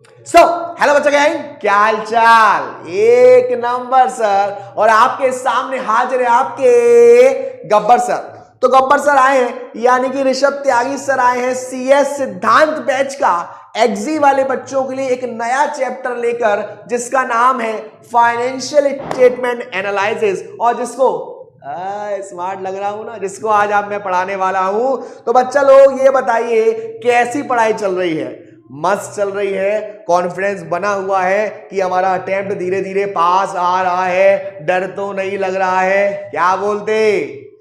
So hello बच्चा gang, क्या हाल चाल? एक नंबर सर। और आपके सामने हाजिर है आपके गब्बर सर। तो गब्बर सर आए हैं, यानी कि ऋषभ त्यागी सर आए हैं सीएस सिद्धांत बैच का एग्जी वाले बच्चों के लिए एक नया चैप्टर लेकर, जिसका नाम है फाइनेंशियल स्टेटमेंट एनालिसिस। और जिसको स्मार्ट लग रहा हूं ना, जिसको आज आप मैं पढ़ाने वाला हूं। तो बच्चा लोग ये बताइए, कैसी पढ़ाई चल रही है? मस्त चल रही है? कॉन्फिडेंस बना हुआ है कि हमारा अटेम्प्ट धीरे धीरे पास आ रहा है? डर तो नहीं लग रहा है? क्या बोलते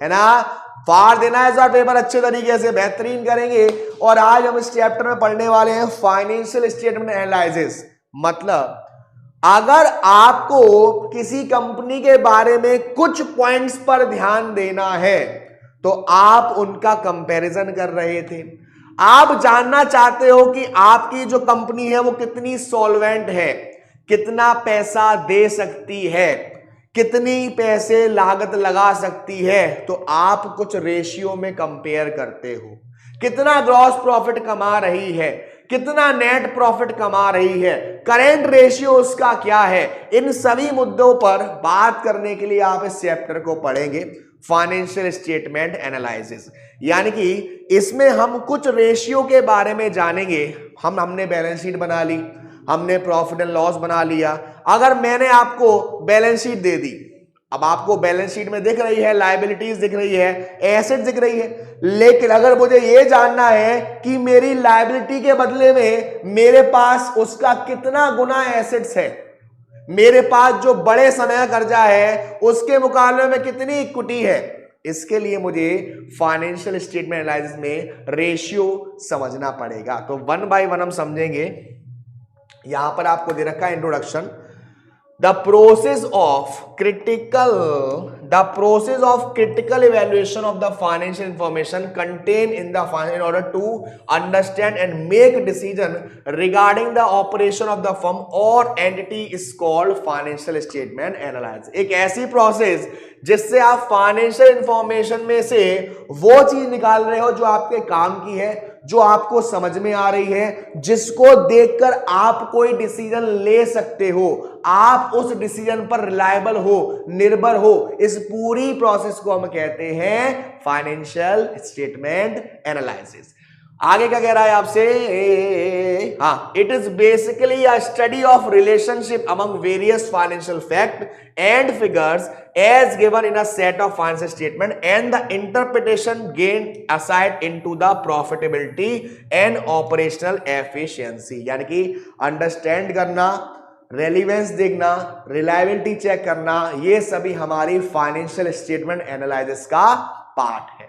है ना? फाड़ देना है सर पेपर अच्छे तरीके से, बेहतरीन करेंगे। और आज हम इस चैप्टर में पढ़ने वाले हैं फाइनेंशियल स्टेटमेंट एनालिसिस। मतलब अगर आपको किसी कंपनी के बारे में कुछ पॉइंट्स पर ध्यान देना है तो आप उनका कंपैरिजन कर रहे थे। आप जानना चाहते हो कि आपकी जो कंपनी है वो कितनी सॉल्वेंट है, कितना पैसा दे सकती है, कितनी पैसे लागत लगा सकती है। तो आप कुछ रेशियो में कंपेयर करते हो, कितना ग्रॉस प्रॉफिट कमा रही है, कितना नेट प्रॉफिट कमा रही है, करेंट रेशियो उसका क्या है। इन सभी मुद्दों पर बात करने के लिए आप इस चैप्टर को पढ़ेंगे, फाइनेंशियल स्टेटमेंट एनालिसिस। यानी कि इसमें हम कुछ रेशियो के बारे में जानेंगे। हमने बैलेंस शीट बना ली, हमने प्रॉफिट एंड लॉस बना लिया। अगर मैंने आपको बैलेंस शीट दे दी, अब आपको बैलेंस शीट में दिख रही है, लायबिलिटीज दिख रही है, एसेट दिख रही है, लेकिन अगर मुझे यह जानना है कि मेरी लायबिलिटी के बदले में मेरे पास उसका कितना गुना एसेट्स है, मेरे पास जो बड़े समय का कर्जा है उसके मुकाबले में कितनी इक्विटी है, इसके लिए मुझे फाइनेंशियल स्टेटमेंट एनालिसिस में रेशियो समझना पड़ेगा। तो वन बाय वन हम समझेंगे। यहां पर आपको दे रखा है introduction. The process of critical evaluation of the financial information contained in the in order to understand and make decision regarding the operation of the firm or entity is called financial statement analysis। एक ऐसी process जिससे आप financial information में से वो चीज निकाल रहे हो जो आपके काम की है, जो आपको समझ में आ रही है, जिसको देखकर आप कोई डिसीजन ले सकते हो, आप उस डिसीजन पर रिलायबल हो, निर्भर हो। इस पूरी प्रोसेस को हम कहते हैं फाइनेंशियल स्टेटमेंट एनालिसिस। आगे क्या कह रहा है आपसे? हाँ, it is basically a study of relationship among various financial fact and figures as given in a set of financial statement and the interpretation gained aside into the profitability and operational efficiency। यानी कि understand करना, relevance देखना, reliability check करना, ये सभी हमारी financial statement analysis का part है।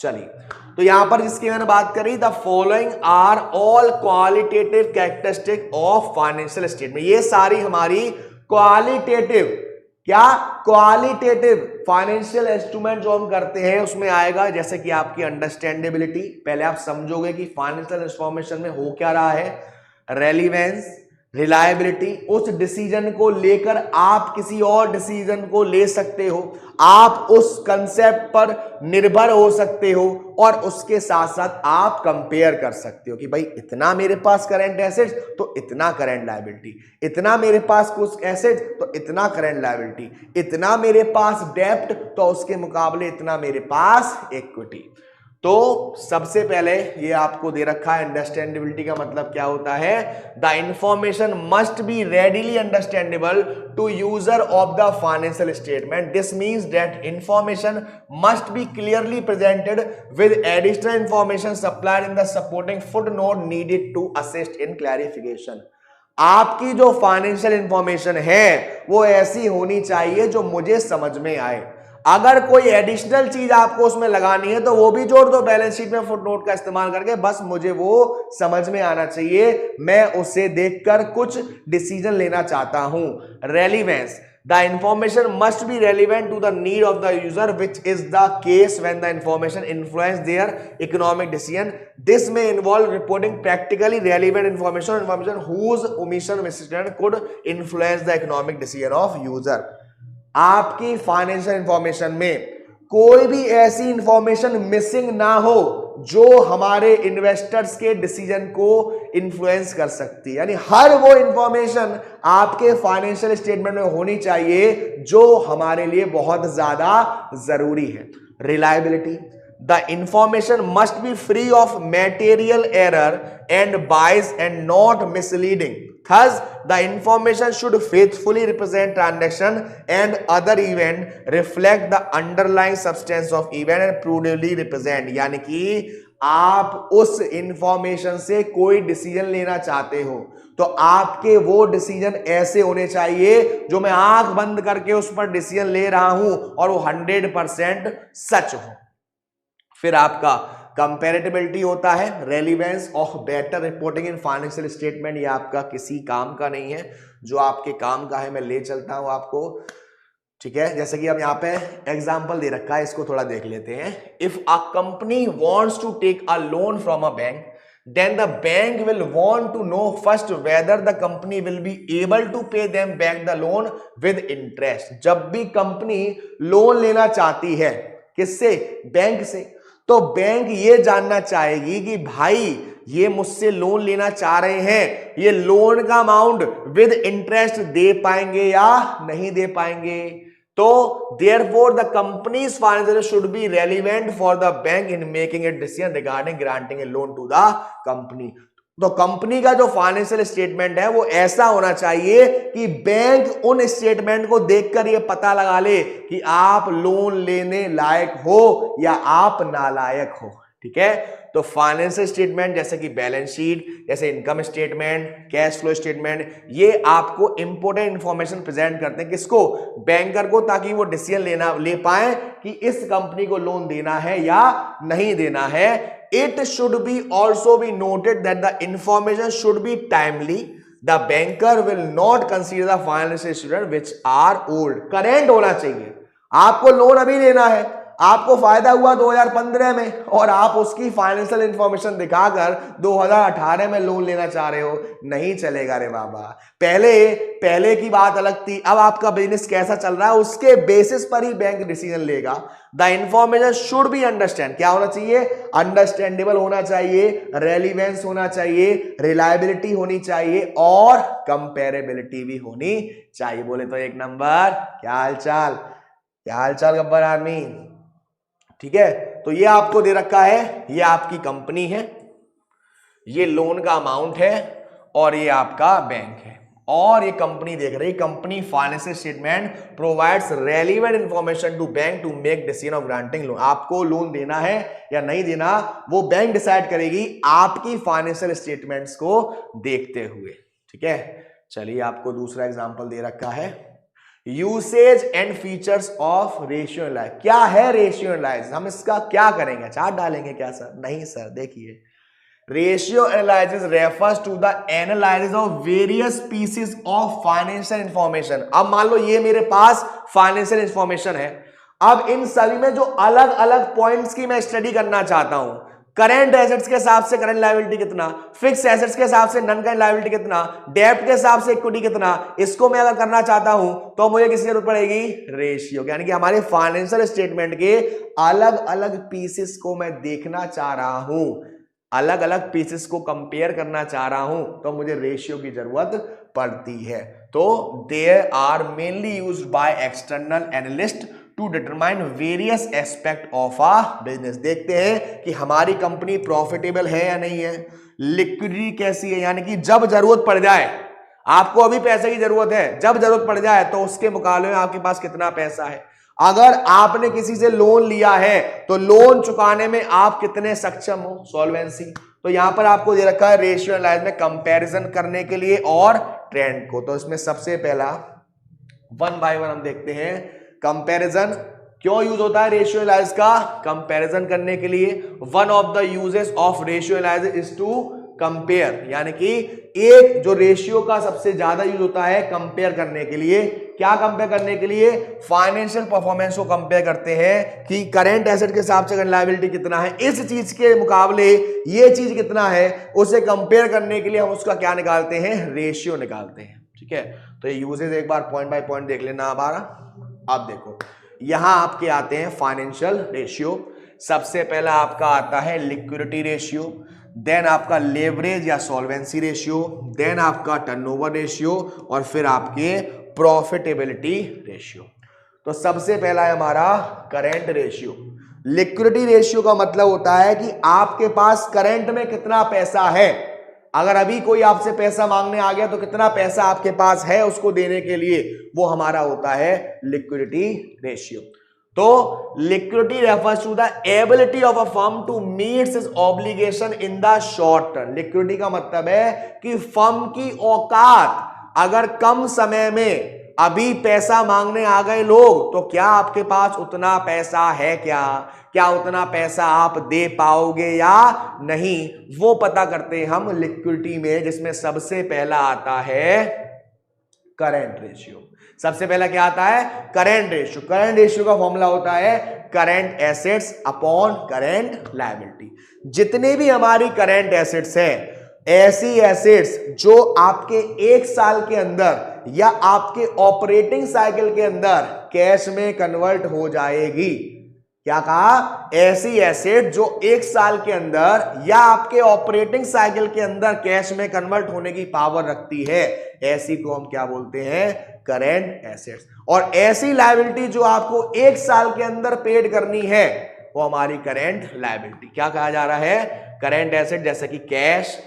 चलिए, तो यहां पर जिसकी मैंने बात करी, the following are all qualitative characteristic of financial statement. ये सारी हमारी क्वालिटेटिव, क्या क्वालिटेटिव फाइनेंशियल इंस्ट्रूमेंट जो हम करते हैं उसमें आएगा। जैसे कि आपकी अंडरस्टैंडेबिलिटी, पहले आप समझोगे कि फाइनेंशियल इंफॉर्मेशन में हो क्या रहा है, रेलिवेंस, रिलायबिलिटी, उस डिसीजन को लेकर आप किसी और डिसीजन को ले सकते हो, आप उस कंसेप्ट पर निर्भर हो सकते हो, और उसके साथ साथ आप कंपेयर कर सकते हो कि भाई इतना मेरे पास करंट एसेट्स तो इतना करंट लायबिलिटी, इतना मेरे पास कुछ एसेट्स तो इतना करंट लायबिलिटी, इतना मेरे पास डेप्ट तो उसके मुकाबले इतना मेरे पास इक्विटी। तो सबसे पहले ये आपको दे रखा है, अंडरस्टैंडेबिलिटी का मतलब क्या होता है? The information must be readily understandable to user of the financial statement. This means that information must be clearly presented with additional information supplied in the supporting footnote needed to assist in clarification. आपकी जो financial information है वो ऐसी होनी चाहिए जो मुझे समझ में आए। अगर कोई एडिशनल चीज आपको उसमें लगानी है तो वो भी जोड़ दो बैलेंस शीट में फुटनोट का इस्तेमाल करके, बस मुझे वो समझ में आना चाहिए, मैं उसे देखकर कुछ डिसीजन लेना चाहता हूं। Relevance, the information must be relevant to the need of the user which is the case when the information influence their economic decision. This में involve reporting practically relevant information whose omission could influence the economic decision of user. आपकी financial information में कोई भी ऐसी information missing ना हो जो हमारे इन्वेस्टर्स के डिसीजन को इन्फ्लुएंस कर सकती है। यानी हर वो इंफॉर्मेशन आपके फाइनेंशियल स्टेटमेंट में होनी चाहिए जो हमारे लिए बहुत ज्यादा जरूरी है। Reliability, the information must be free of material error and bias and not misleading. Thus, the information should faithfully represent transaction and other event, reflect the underlying substance of event and prudently represent. यानी कि आप उस information से कोई decision लेना चाहते हो तो आपके वो डिसीजन ऐसे होने चाहिए जो मैं आंख बंद करके उस पर डिसीजन ले रहा हूं और वो 100% सच हो। फिर आपका कंपैरेटिबिलिटी होता है, relevance of better reporting in financial statement. ये आपका किसी काम का नहीं है, जो आपके काम का है मैं ले चलता हूं आपको, ठीक है। जैसे कि अब यहाँ पे एग्जांपल दे रखा है, इसको थोड़ा देख लेते हैं। If a company wants to take a loan from a bank, then the bank will want to know first whether the company will be able to pay them back the loan with interest। जब भी company loan लेना चाहती है, किससे? Bank से, तो bank ये जानना चाहेगी कि भाई ये मुझसे लोन लेना चाह रहे हैं, ये लोन का अमाउंट विद इंटरेस्ट दे पाएंगे या नहीं दे पाएंगे। तो therefore the company's financial should be relevant for the bank in making a decision regarding granting a loan to the company। तो कंपनी का जो फाइनेंशियल स्टेटमेंट है वो ऐसा होना चाहिए कि बैंक उन स्टेटमेंट को देखकर ये पता लगा ले कि आप लोन लेने लायक हो या आप नालायक हो, ठीक है। तो फाइनेंशियल स्टेटमेंट जैसे कि बैलेंस शीट, जैसे income statement, cash flow statement, ये आपको इंपॉर्टेंट इंफॉर्मेशन प्रेजेंट करते हैं किसको? बैंकर को, ताकि वो डिसीजन ले पाए कि इस कंपनी को लोन देना है या नहीं देना है। It should be also be noted that the information should be timely. The banker will not consider the financial statement which are old। current होना चाहिए। आपको लोन अभी लेना है, आपको फायदा हुआ 2015 में और आप उसकी फाइनेंशियल इंफॉर्मेशन दिखाकर 2018 में लोन लेना चाह रहे हो, नहीं चलेगा रे बाबा। पहले की बात अलग थी, अब आपका बिजनेस कैसा चल रहा है उसके बेसिस पर ही बैंक डिसीजन लेगा। The information should be understand, क्या होना चाहिए? अंडरस्टैंडेबल होना चाहिए, रेलिवेंस होना चाहिए, रिलायबिलिटी होनी चाहिए और कंपेरेबिलिटी भी होनी चाहिए। बोले तो एक नंबर। क्या हाल चाल गब्बर आर्मी, ठीक है। तो ये आपको दे रखा है, ये आपकी कंपनी है, ये लोन का अमाउंट है और ये आपका बैंक है और ये कंपनी देख रही है। Company financial statement provides relevant information to bank to make decision of granting loan. आपको लोन देना है या नहीं देना वो बैंक डिसाइड करेगी आपकी फाइनेंशियल स्टेटमेंट्स को देखते हुए, ठीक है। चलिए आपको दूसरा एग्जांपल दे रखा है, usage and features of ratio analysis. क्या है रेशियो एनालाइसिस? हम इसका क्या करेंगे? चार्ट डालेंगे क्या सर? नहीं सर, देखिए ratio analysis refers to the analysis of various pieces of financial information. अब मान लो ये मेरे पास फाइनेंशियल इंफॉर्मेशन है, अब इन सभी में जो अलग अलग पॉइंट्स की मैं स्टडी करना चाहता हूं, करंट एसेट्स के हिसाब से करंट लायबिलिटी कितना, फिक्स एसेट्स के हिसाब से नॉन करंट लायबिलिटी कितना, डेब्ट के हिसाब से इक्विटी कितना, इसको मैं अगर करना चाहता हूं तो मुझे किसकी जरूरत पड़ेगी? रेशियो। यानी कि हमारे फाइनेंशियल स्टेटमेंट के अलग अलग पीसेस को मैं देखना चाह रहा हूं, अलग अलग पीसेस को कंपेयर करना चाह रहा हूं, तो मुझे रेशियो की जरूरत पड़ती है। तो there are mainly used by external analyst to determine various aspect of a business. देखते हैं कि हमारी कंपनी प्रॉफिटेबल है या नहीं है, लिक्विडिटी कैसी है, यानी कि जब जरूरत पड़ जाए, आपको अभी पैसे की जरूरत है, जब जरूरत पड़ जाए तो उसके मुकाबले में आपके पास कितना पैसा है। अगर आपने किसी से लोन लिया है तो लोन चुकाने में आप कितने सक्षम हो, सॉल्वेंसी। तो यहां पर आपको दे रखा है रेशियो एनालिसिस में कंपैरिजन करने के लिए और ट्रेंड को। तो इसमें सबसे पहला 1 बाय 1 हम देखते हैं। कंपैरिजन क्यों यूज होता है रेशियो एनालिसिस का? कंपैरिजन करने के लिए। One of the uses of ratio analysis is to compare, यानी कि एक जो रेशियो का सबसे ज्यादा यूज होता है कंपेयर करने के लिए। क्या कंपेयर करने के लिए? फाइनेंशियल परफॉर्मेंस को कंपेयर करते हैं कि करंट एसेट के हिसाब से लायबिलिटी कितना है, इस चीज के मुकाबले ये चीज कितना है, उसे कंपेयर करने के लिए हम उसका क्या निकालते हैं? रेशियो निकालते हैं, ठीक है। तो ये यूजेस एक बार पॉइंट बाय पॉइंट देख लेना हमारा। अब देखो यहां आपके आते हैं फाइनेंशियल रेशियो। सबसे पहला आपका आता है लिक्विडिटी रेशियो, देन आपका लेवरेज या सॉल्वेंसी रेशियो, देन आपका टर्नओवर रेशियो और फिर आपके प्रॉफिटेबिलिटी रेशियो। तो सबसे पहला है हमारा करेंट रेशियो। लिक्विडिटी रेशियो का मतलब होता है कि आपके पास करंट में कितना पैसा है। अगर अभी कोई आपसे पैसा मांगने आ गया तो कितना पैसा आपके पास है उसको देने के लिए, वो हमारा होता है लिक्विडिटी रेशियो। तो liquidity refers to the ability of a firm to meet its obligation in the short term. Liquidity का मतलब है कि फर्म की औकात, अगर कम समय में अभी पैसा मांगने आ गए लोग तो क्या आपके पास उतना पैसा है, क्या उतना पैसा आप दे पाओगे या नहीं, वो पता करते हैं हम लिक्विडिटी में, जिसमें सबसे पहला आता है करंट रेशियो। सबसे पहला क्या आता है? Current ratio. करंट रेशियो का फॉर्मूला होता है current assets upon current liability. जितने भी हमारी करंट एसेट्स है, ऐसी एसेट्स जो आपके एक साल के अंदर या आपके ऑपरेटिंग साइकिल के अंदर कैश में कन्वर्ट हो जाएगी। क्या कहा? ऐसी एसेट जो एक साल के अंदर या आपके ऑपरेटिंग साइकिल के अंदर कैश में कन्वर्ट होने की पावर रखती है, ऐसी को हम क्या बोलते हैं? Current assets. और ऐसी लायबिलिटी जो आपको एक साल के अंदर पेड करनी है, वो हमारी करंट लायबिलिटी। क्या कहा जा रहा है? करंट एसेट जैसे कि cash,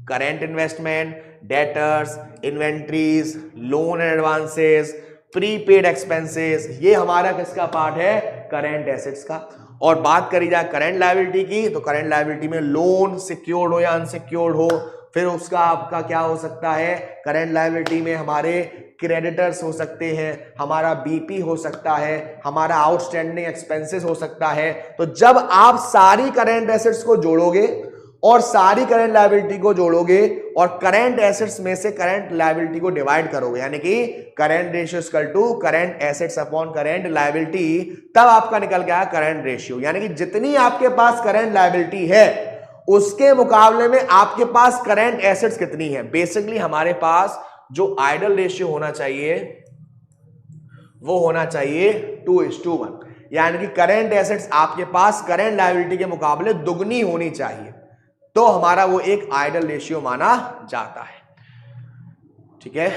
current investment, debtors, inventories, loan and advances, prepaid expenses, ये हमारा किसका पार्ट है? करंट एसेट्स का। और बात करी जाए करंट लायबिलिटी की, तो करंट लायबिलिटी में लोन सिक्योर्ड हो या अनसिक्योर्ड हो, फिर उसका आपका क्या हो सकता है? करंट लायबिलिटी में हमारे क्रेडिटर्स हो सकते हैं, हमारा बीपी हो सकता है, हमारा आउटस्टैंडिंग एक्सपेंसेस हो सकता है। तो जब आप सारी करंट एसेट्स को जोड़ोगे और सारी करंट लायबिलिटी को जोड़ोगे और करंट एसेट्स में से करंट लायबिलिटी को डिवाइड करोगे, यानी कि current ratio equal to current assets upon current liability, तब आपका निकल गया करंट रेशियो। यानी कि जितनी आपके पास करंट लायबिलिटी है उसके मुकाबले में आपके पास करंट एसेट्स कितनी है। बेसिकली हमारे पास जो आइडल रेशियो होना चाहिए वो होना चाहिए 2:1, यानी कि करंट एसेट्स आपके पास करंट लायबिलिटी के मुकाबले दुगनी होनी चाहिए, तो हमारा वो एक आइडल रेशियो माना जाता है। ठीक है,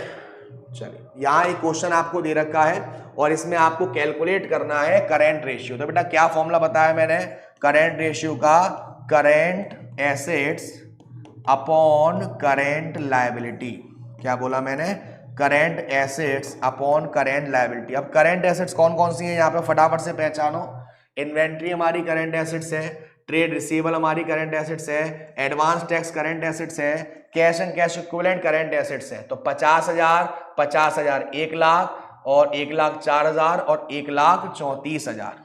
चलिए यहां एक क्वेश्चन आपको दे रखा है और इसमें आपको कैलकुलेट करना है करंट रेशियो। तो बेटा क्या फॉर्मूला बताया मैंने करंट रेशियो का? Current assets upon current liability. क्या बोला मैंने? Current assets upon current liability. अब करंट एसेट्स कौन कौन सी हैं यहाँ पे फटाफट से पहचानो। इन्वेंट्री हमारी करंट एसेट्स है, ट्रेड रिसीवेबल हमारी करंट एसेट्स है, एडवांस टैक्स करंट एसेट्स है, cash and cash equivalent current assets है। तो 50,000, 50,000 1 लाख और 1,04,000 और 1,34,000,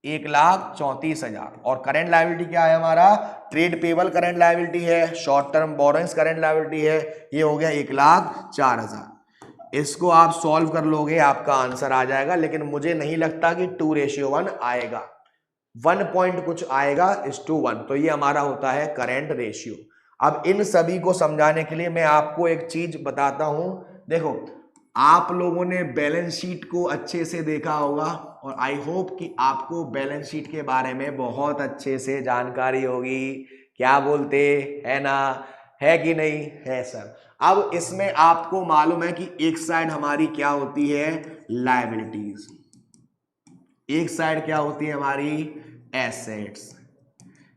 1,34,000। और करंट लायबिलिटी क्या है हमारा? ट्रेड पेबल करंट लायबिलिटी है, short term borrowings current liability है, ये हो गया 1,04,000। इसको आप सॉल्व कर लोगे आपका आंसर आ जाएगा, लेकिन मुझे नहीं लगता कि 2:1 आएगा, 1 पॉइंट कुछ आएगा इस टू 1। तो ये हमारा होता है करंट रेशियो। अब इन सभी को समझाने के लिए मैं आपको एक चीज बताता हूं। देखो, आप लोगों ने बैलेंस शीट को अच्छे से देखा होगा और आई होप कि आपको बैलेंस शीट के बारे में बहुत अच्छे से जानकारी होगी। क्या बोलते है ना? है कि नहीं? है सर। अब इसमें आपको मालूम है कि एक साइड हमारी क्या होती है? लायबिलिटीज, एक साइड क्या होती है हमारी? एसेट्स।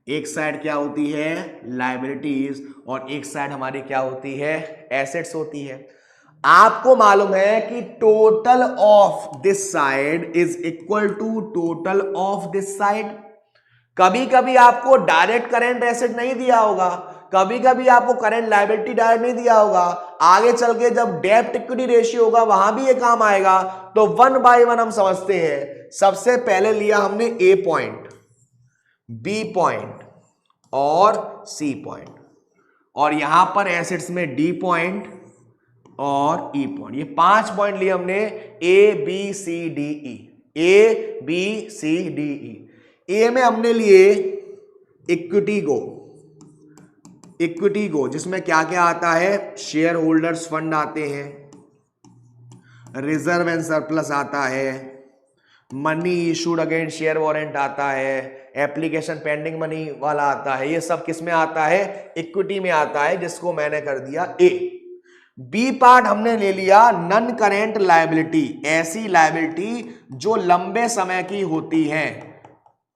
एक साइड क्या होती है? लायबिलिटीज, और एक साइड हमारी क्या होती है? एसेट्स होती है। आपको मालूम है कि total of this side is equal to total of this side. कभी कभी आपको डायरेक्ट करंट एसेट नहीं दिया होगा, कभी कभी आपको करंट लायबिलिटी डायरेक्ट नहीं दिया होगा, आगे चल के जब डेब्ट इक्विटी रेशियो होगा वहां भी ये काम आएगा। तो 1 बाय 1 हम समझते हैं। सबसे पहले लिया हमने ए पॉइंट, बी पॉइंट और सी पॉइंट, और यहां पर एसेट्स में डी पॉइंट और ई पॉइंट। ये 5 पॉइंट लिए हमने, A B C D E, A B C D E. A में हमने लिए इक्विटी को, जिसमें क्या क्या आता है? शेयर होल्डर्स फंड आते हैं, रिजर्व एंड सरप्लस आता है, money issued against share warrant आता है, एप्लीकेशन पेंडिंग मनी वाला आता है, ये सब किस में आता है, इक्विटी में आता है, जिसको मैंने कर दिया ए। बी पार्ट हमने ले लिया नन करेंट लायबिलिटी, ऐसी लायबिलिटी जो लंबे समय की होती है,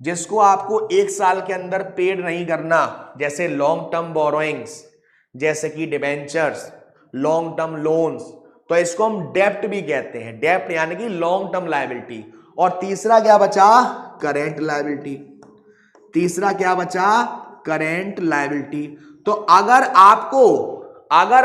जिसको आपको एक साल के अंदर पेड नहीं करना, जैसे लॉन्ग टर्म बोरोइंग्स, जैसे कि डिबेंचर्स, लॉन्ग टर्म लोन्स, तो इसको हम डेप्ट भी कहते हैं, डेप्ट यानी कि लॉन्ग टर्म लायबिलिटी। और तीसरा क्या बचा, करेंट लायबिलिटी, तीसरा क्या बचा, करेंट लायबिलिटी। तो अगर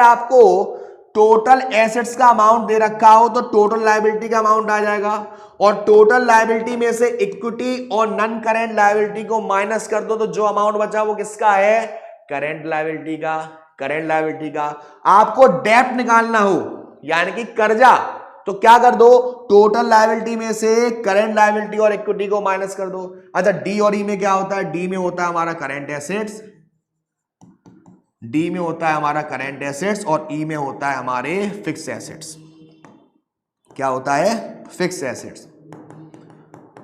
आपको टोटल एसेट्स का अमाउंट दे रखा हो तो टोटल लायबिलिटी का अमाउंट आ जाएगा, और टोटल लायबिलिटी में से इक्विटी और नन करेंट लायबिलिटी को माइनस कर दो तो जो अमाउंट बचा वो किसका है, करेंट लायबिलिटी का। करेंट लायबिलिटी का आपको डेप्ट निकालना हो यानी कि कर्जा, तो क्या कर दो, टोटल लायबिलिटी में से करेंट लायबिलिटी और इक्विटी को माइनस कर दो। अच्छा डी और ई में क्या होता है, डी में होता है हमारा करेंट एसेट्स, डी में होता है हमारा करेंट एसेट्स, और ई में होता है हमारे फिक्स एसेट्स। क्या होता है, फिक्स एसेट्स,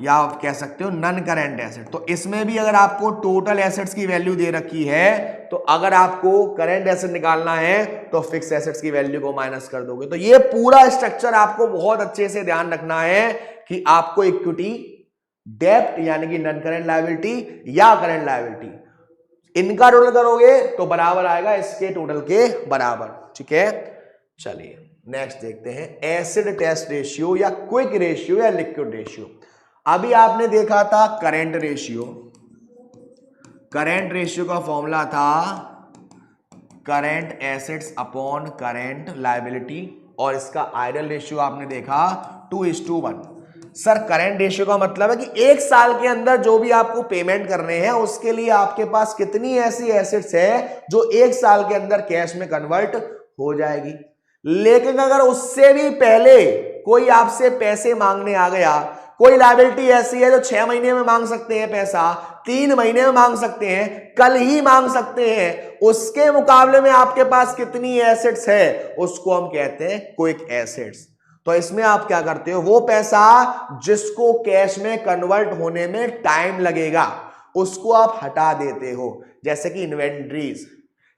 या आप कह सकते हो नन करेंट एसेट। तो इसमें भी अगर आपको टोटल एसेट्स की वैल्यू दे रखी है, तो अगर आपको करेंट एसेट निकालना है तो फिक्स एसेट्स की वैल्यू को माइनस कर दोगे। तो ये पूरा स्ट्रक्चर आपको बहुत अच्छे से ध्यान रखना है कि आपको इक्विटी, डेब्ट यानी कि नन करेंट लायबिलिटी या करेंट लायबिलिटी, इनका टोटल करोगे तो बराबर आएगा इसके टोटल के बराबर। ठीक है, चलिए नेक्स्ट देखते हैं, एसिड टेस्ट रेशियो या क्विक रेशियो या लिक्विड रेशियो। अभी आपने देखा था करेंट रेशियो, करेंट रेशियो का फॉर्मूला था current assets upon current liability, और इसका आइडियल रेशियो आपने देखा 2:1। सर करेंट रेशियो का मतलब है कि एक साल के अंदर जो भी आपको पेमेंट करने हैं उसके लिए आपके पास कितनी ऐसी एसेट्स है जो एक साल के अंदर कैश में कन्वर्ट हो जाएगी। लेकिन अगर उससे भी पहले कोई आपसे पैसे मांगने आ गया, कोई लायबिलिटी ऐसी है जो 6 महीने में मांग सकते हैं पैसा, 3 महीने में मांग सकते हैं, कल ही मांग सकते हैं, उसके मुकाबले में आपके पास कितनी एसेट्स है, उसको हम कहते हैं क्विक एसेट्स। तो इसमें आप क्या करते हो, वो पैसा जिसको कैश में कन्वर्ट होने में टाइम लगेगा उसको आप हटा देते हो, जैसे कि इन्वेंट्रीज,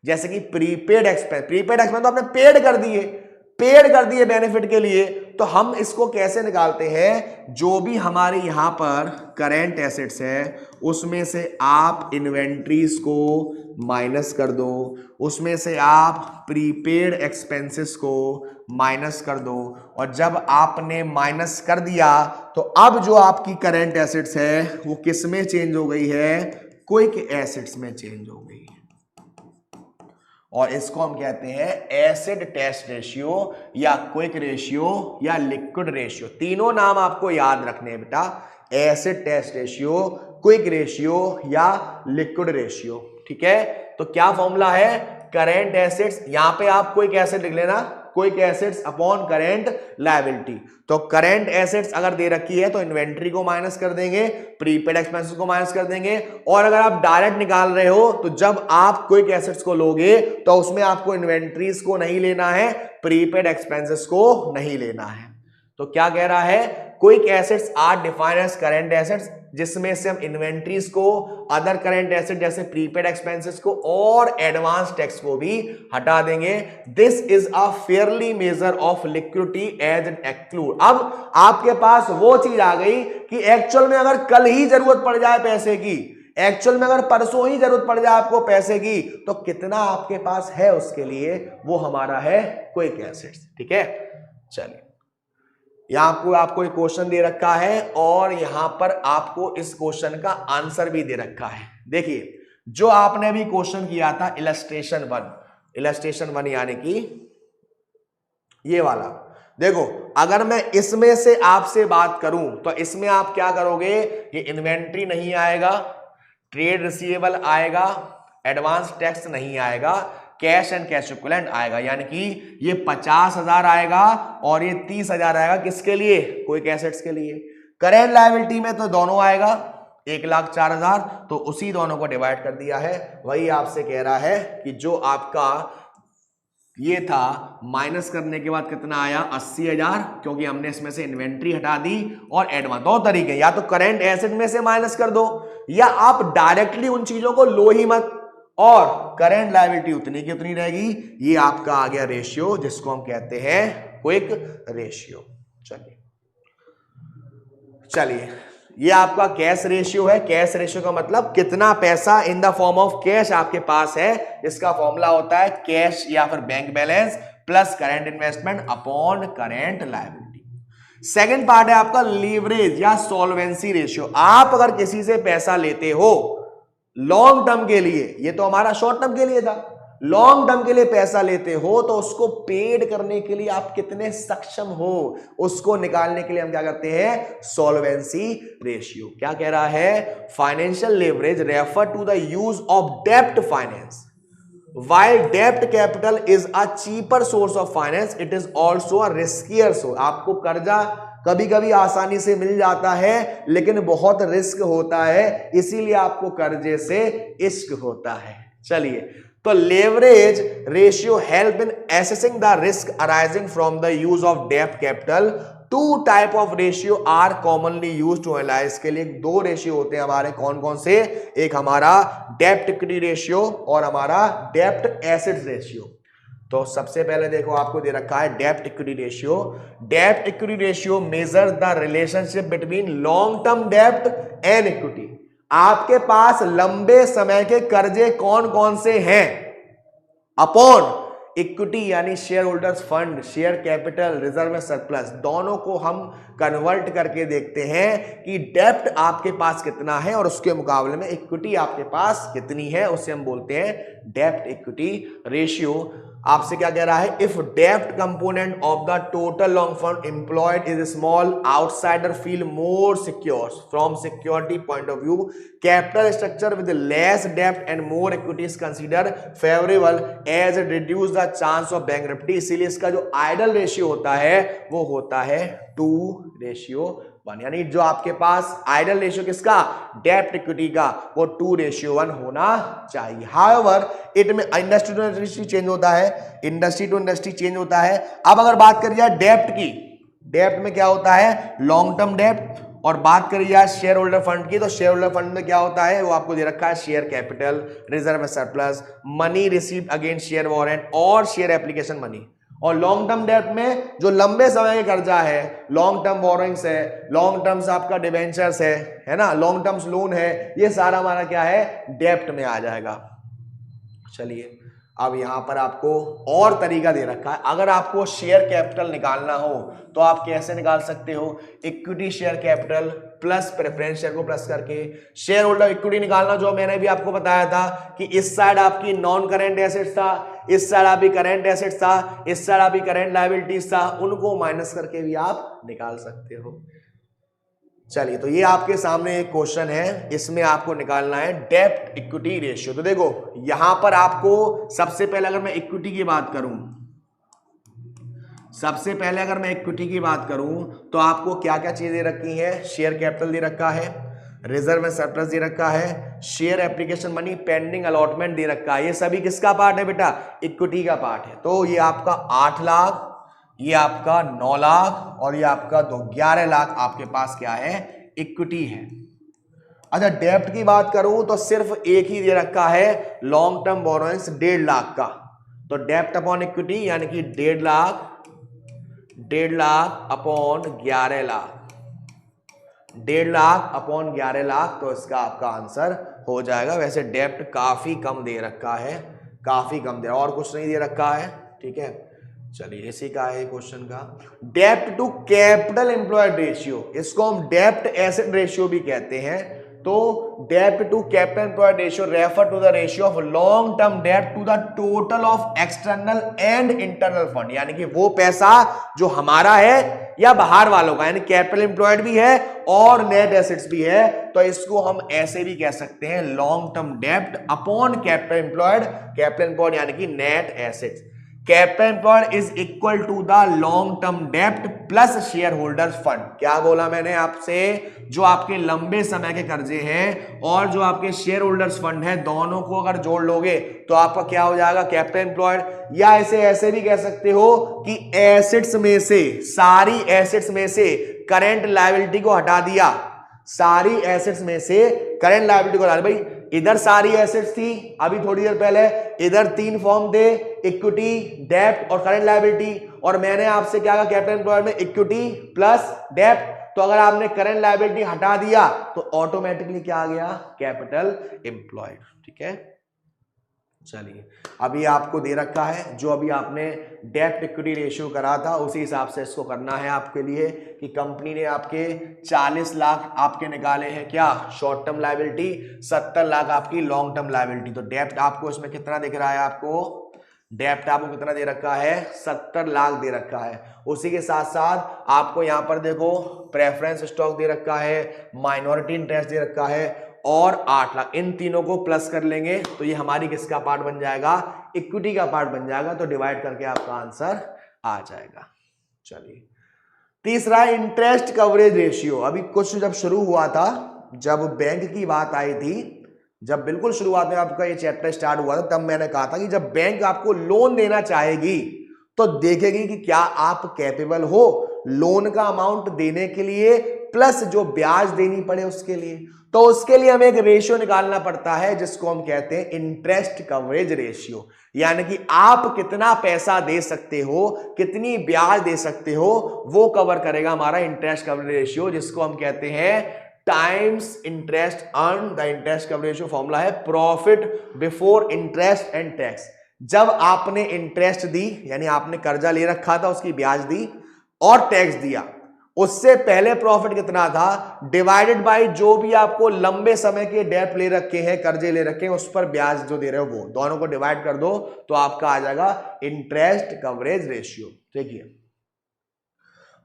जैसे कि प्रीपेड एक्सपेंस। प्रीपेड एक्सपेंस तो आपने पेड कर दिए बेनिफिट के लिए, तो हम इसको कैसे निकालते हैं, जो भी हमारे यहां पर करेंट एसेट्स है उसमें से आप इन्वेंट्रीज को माइनस कर दो, उसमें से आप प्रीपेड एक्सपेंसेस को माइनस कर दो, और जब आपने माइनस कर दिया तो अब जो आपकी करेंट एसेट्स है वो किस में चेंज हो गई है, क्विक एसेट्स में चेंज हो गई है। और इसको हम कहते हैं एसिड टेस्ट रेशियो या क्विक रेशियो या लिक्विड रेशियो। तीनों नाम आपको याद रखने हैं बेटा, acid test ratio, quick ratio या लिक्विड रेशियो। ठीक है, तो क्या फॉर्मूला है, करेंट एसेट्स, यहां पे आप क्विक एसेट लिख लेना, quick assets upon current liability. तो करेंट एसेट्स अगर दे रखी है तो इन्वेंट्री को माइनस कर देंगे, प्रीपेड एक्सपेंसेस को माइनस कर देंगे, और अगर आप डायरेक्ट निकाल रहे हो तो जब आप क्विक एसेट्स को लोगे तो उसमें आपको इन्वेंट्रीज को नहीं लेना है, प्रीपेड एक्सपेंसेस को नहीं लेना है। तो क्या कह रहा है, quick assets are defined as current assets, जिसमें से हम इन्वेंट्रीज को, अदर करेंट एसेट जैसे प्रीपेड एक्सपेंसेस को और एडवांस टैक्स को भी हटा देंगे। This is a fairly major of liquidity as an एक्लूड। अब आपके पास वो चीज आ गई कि एक्चुअल में अगर कल ही जरूरत पड़ जाए पैसे की, एक्चुअल में अगर परसों ही जरूरत पड़ जाए आपको पैसे की, तो कितना आपके पास है उसके लिए, वो हमारा है क्विक एसेट्स। ठीक है, चलिए यहां पर आपको एक क्वेश्चन दे रखा है और यहां पर आपको इस क्वेश्चन का आंसर भी दे रखा है। देखिए जो आपने भी क्वेश्चन किया था इलस्ट्रेशन 1 यानी कि ये वाला, देखो अगर मैं इसमें से आपसे बात करूं तो इसमें आप क्या करोगे, ये इन्वेंट्री नहीं आएगा, ट्रेड रिसीवेबल आएगा, एडवांस टैक्स नहीं आएगा, कैश एंड कैश इक्विवेलेंट आएगा, यानी कि ये 50,000 आएगा और ये 30,000 आएगा, किसके लिए, क्विक एसेट्स के लिए। करेंट लायबिलिटी में तो दोनों आएगा 1,04,000, तो उसी दोनों को डिवाइड कर दिया है। वही आपसे कह रहा है कि जो आपका ये था, माइनस करने के बाद कितना आया 80,000, क्योंकि हमने इसमें से इन्वेंट्री हटा दी और एडवांस। दो तरीके, या तो करंट एसेट में से माइनस कर दो, या आप डायरेक्टली उन चीजों को लो ही मत, और करंट लायबिलिटी उतनी की उतनी रहेगी। ये आपका आ गया रेशियो, जिसको हम कहते हैं क्विक रेशियो। चलिए ये आपका कैश रेशियो है। कैश रेशियो का मतलब कितना पैसा in the form of cash आपके पास है। इसका फॉर्मूला होता है कैश या फिर bank balance plus current investment upon current liability. Second part है आपका लीवरेज या सॉल्वेंसी रेशियो। आप अगर किसी से पैसा लेते हो लॉन्ग टर्म के लिए, ये तो हमारा शॉर्ट टर्म के लिए था, लॉन्ग टर्म के लिए पैसा लेते हो तो उसको पेड करने के लिए आप कितने सक्षम हो, उसको निकालने के लिए हम क्या करते हैं, सॉल्वेंसी रेशियो। क्या कह रहा है, financial leverage refer to the use of डेब्ट finance, while debt capital is a cheaper source of finance, it is also a riskier source। आपको कर्जा कभी कभी आसानी से मिल जाता है लेकिन बहुत रिस्क होता है, इसीलिए आपको कर्जे से इश्क होता है। चलिए, तो leverage ratio help in assessing the risk arising from the use of डेब्ट capital. Two type of ratio are commonly use to analyze. के लिए दो रेशियो होते हैं हमारे, कौन कौन से, एक हमारा डेब्ट इक्विटी रेशियो और हमारा डेब्ट एसेट्स रेशियो। तो सबसे पहले देखो आपको दे रखा है डेब्ट इक्विटी रेशियो। डेब्ट equity ratio measure the relationship between long term डेब्ट एंड इक्विटी। आपके पास लंबे समय के कर्जे कौन कौन से हैं अपॉन इक्विटी यानी share holders fund, share capital, reserve में सरप्लस। दोनों को हम कन्वर्ट करके देखते हैं कि डेब्ट आपके पास कितना है और उसके मुकाबले में इक्विटी आपके पास कितनी है, उसे हम बोलते हैं डेब्ट इक्विटी रेशियो। आपसे क्या कह रहा है, इफ डेब्ट component of the total long fund employed is small, outsider feel more secure from security point of view. Capital structure with less डेब्ट and more equity is consider favourable as it reduce the chance of बैंकरप्टी। इसीलिए इसका जो idol ratio होता है वो होता है 2:1, यानी जो आपके पास आइडल रेशियो किसका, डेब्ट इक्विटी का, वो 2:1 होना चाहिए। हाउएवर इट में इंडस्ट्री टू इंडस्ट्री चेंज होता है, इंडस्ट्री टू इंडस्ट्री चेंज होता है। अब अगर बात करी जाए डेब्ट की, डेब्ट में क्या होता है, लॉन्ग टर्म डेब्ट, और बात करी जाए शेयर होल्डर फंड की, तो शेयर होल्डर फंड में क्या होता है, वो आपको दे रखा है share capital, reserve surplus, money received against share warrant और शेयर एप्लीकेशन मनी। और लॉन्ग टर्म डेब्ट में जो लंबे समय का कर्जा है, लॉन्ग टर्म बोरोइंग्स है, लॉन्ग टर्म्स आपका डिवेंचर्स है ना, लॉन्ग टर्म्स लोन है, ये सारा हमारा क्या है, डेब्ट में आ जाएगा। चलिए, अब यहां पर आपको और तरीका दे रखा है। अगर आपको शेयर कैपिटल निकालना हो तो आप कैसे निकाल सकते हो, equity share capital plus preference share को प्लस करके। शेयर होल्डर इक्विटी निकालना, जो मैंने भी आपको बताया था कि इस साइड आपकी नॉन करेंट एसेट्स था, इस साइड आपकी करेंट एसेट्स था, इस साइड आपकी करेंट लायबिलिटीज था, उनको माइनस करके भी आप निकाल सकते हो। चलिए, तो ये आपके सामने एक क्वेश्चन है, इसमें आपको निकालना है डेब्ट इक्विटी रेशियो। तो देखो यहां पर आपको सबसे पहले अगर मैं इक्विटी की बात करूं, सबसे पहले अगर मैं इक्विटी की बात करूं तो आपको क्या क्या चीजें रखी हैं, शेयर कैपिटल दे रखा है, रिजर्व में सरप्लस दे रखा है, share application money, pending allotment दे रखा है। ये सभी किसका पार्ट है बेटा, इक्विटी का पार्ट है। तो ये आपका 8 लाख, ये आपका 9 लाख और ये आपका 11 लाख आपके पास क्या है, इक्विटी है। अच्छा, डेब्ट की बात करूं तो सिर्फ एक ही दे रखा है, लॉन्ग टर्म बोरोइंग्स 1.5 लाख का। तो डेब्ट अपॉन इक्विटी यानी कि 1.5 लाख अपॉन 11 लाख, 1.5 लाख अपॉन 11 लाख, तो इसका आपका आंसर हो जाएगा। वैसे डेब्ट काफी कम दे रखा है, काफी कम दे, और कुछ नहीं दे रखा है, ठीक है। चलिए, इसी का है क्वेश्चन का। डेब्ट टू कैपिटल एम्प्लॉयड रेशियो, इसको हम डेब्ट एसेट रेशियो भी कहते हैं। तो डेब्ट to capital employed ratio refer to the ratio of long term डेब्ट to the total of external and internal fund, यानी कि वो पैसा जो हमारा है या बाहर वालों का, यानी कैपिटल एम्प्लॉयड भी है और नेट एसेट्स भी है। तो इसको हम ऐसे भी कह सकते हैं, लॉन्ग टर्म डेब्ट upon capital employed, capital employed यानी कि net assets. Capital employed is equal to the long term डेप्ट प्लस शेयर होल्डर्स फंड। क्या बोला मैंने आपसे, जो आपके लंबे समय के कर्जे हैं और जो आपके शेयर होल्डर्स फंड है, दोनों को अगर जोड़ लोगे तो आपका क्या हो जाएगा, कैपिटल एम्प्लॉयड। या ऐसे भी कह सकते हो कि एसेट्स में से, सारी एसेट्स में से करंट लायबिलिटी को हटा दिया, सारी एसेट्स में से करंट लायबिलिटी को हटा दिया। भाई इधर सारी एसेट्स थी अभी थोड़ी देर पहले, इधर तीन फॉर्म थे, इक्विटी, डेब्ट और करंट लायबिलिटी, और मैंने आपसे क्या कहा, कैपिटल एम्प्लॉयड में इक्विटी प्लस डेब्ट। तो अगर आपने करंट लायबिलिटी हटा दिया तो ऑटोमेटिकली क्या आ गया, कैपिटल एम्प्लॉयड। ठीक है, चलिए अभी आपको दे रखा है, जो अभी आपने डेब्ट इक्विटी रेशियो करा था उसी हिसाब से इसको करना है आपके लिए, कि कंपनी ने आपके 40 लाख आपके निकाले हैं क्या, शॉर्ट टर्म लायबिलिटी, 70 लाख आपकी लॉन्ग टर्म लायबिलिटी। तो डेब्ट आपको इसमें कितना दिख रहा है, आपको डेब्ट आपको कितना दे रखा है, 70 लाख दे रखा है। उसी के साथ साथ आपको यहां पर देखो प्रेफरेंस स्टॉक दे रखा है, माइनॉरिटी इंटरेस्ट दे रखा है और 8 लाख। इन तीनों को प्लस कर लेंगे तो ये हमारी किसका पार्ट बन जाएगा, इक्विटी का पार्ट बन जाएगा। तो डिवाइड करके आपका आंसर आ जाएगा। चलिए तीसरा इंटरेस्ट कवरेज रेशियो। अभी कुछ जब शुरू हुआ था, जब बैंक की बात आई थी, जब बिल्कुल शुरुआत में आपका ये चैप्टर स्टार्ट हुआ था, तब मैंने कहा था कि जब बैंक आपको लोन देना चाहेगी तो देखेगी कि क्या आप कैपेबल हो लोन का अमाउंट देने के लिए प्लस जो ब्याज देनी पड़े उसके लिए। तो उसके लिए हमें एक रेशियो निकालना पड़ता है जिसको हम कहते हैं इंटरेस्ट कवरेज रेशियो, यानी कि आप कितना पैसा दे सकते हो, कितनी ब्याज दे सकते हो, वो कवर करेगा हमारा इंटरेस्ट कवरेज रेशियो, जिसको हम कहते हैं times interest earn. The interest coverage ratio formula है profit before interest and tax. जब आपने इंटरेस्ट दी, यानी आपने कर्जा ले रखा था, उसकी ब्याज दी और टैक्स दिया, उससे पहले प्रॉफिट कितना था, डिवाइडेड बाय जो भी आपको लंबे समय के डेट ले रखे हैं, कर्जे ले रखे हैं, उस पर ब्याज जो दे रहे हो वो दोनों को डिवाइड कर दो तो आपका आ जाएगा इंटरेस्ट कवरेज रेशियो। देखिए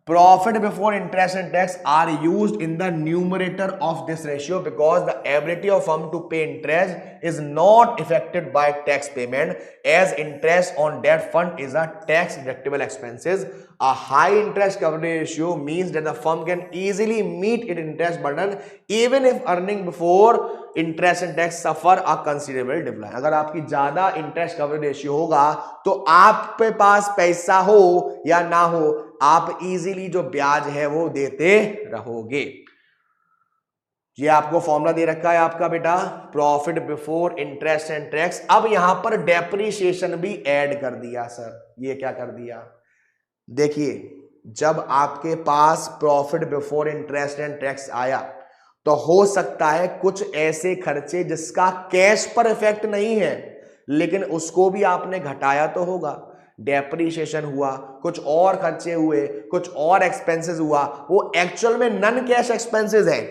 profit before interest and tax are used in the numerator of this ratio because the ability of firm to pay interest is not affected by tax payment, as interest on debt fund is a tax deductible expenses. A high interest coverage ratio means that the firm can easily meet its interest burden even if earning before interest and tax suffer a considerable decline. अगर आपकी ज्यादा interest coverage ratio होगा तो आपके पास पैसा हो या ना हो, आप इजीली जो ब्याज है वो देते रहोगे। ये आपको फॉर्मूला दे रखा है आपका बेटा, profit before interest and tax. अब यहां पर डेप्रीशिएशन भी ऐड कर दिया सर। ये क्या कर दिया, देखिए जब आपके पास profit before interest and tax आया तो हो सकता है कुछ ऐसे खर्चे जिसका कैश पर इफेक्ट नहीं है, लेकिन उसको भी आपने घटाया तो होगा। डेप्रीशिएशन हुआ, कुछ और खर्चे हुए, कुछ और एक्सपेंसेस हुआ, वो एक्चुअल में नन कैश एक्सपेंसेस है,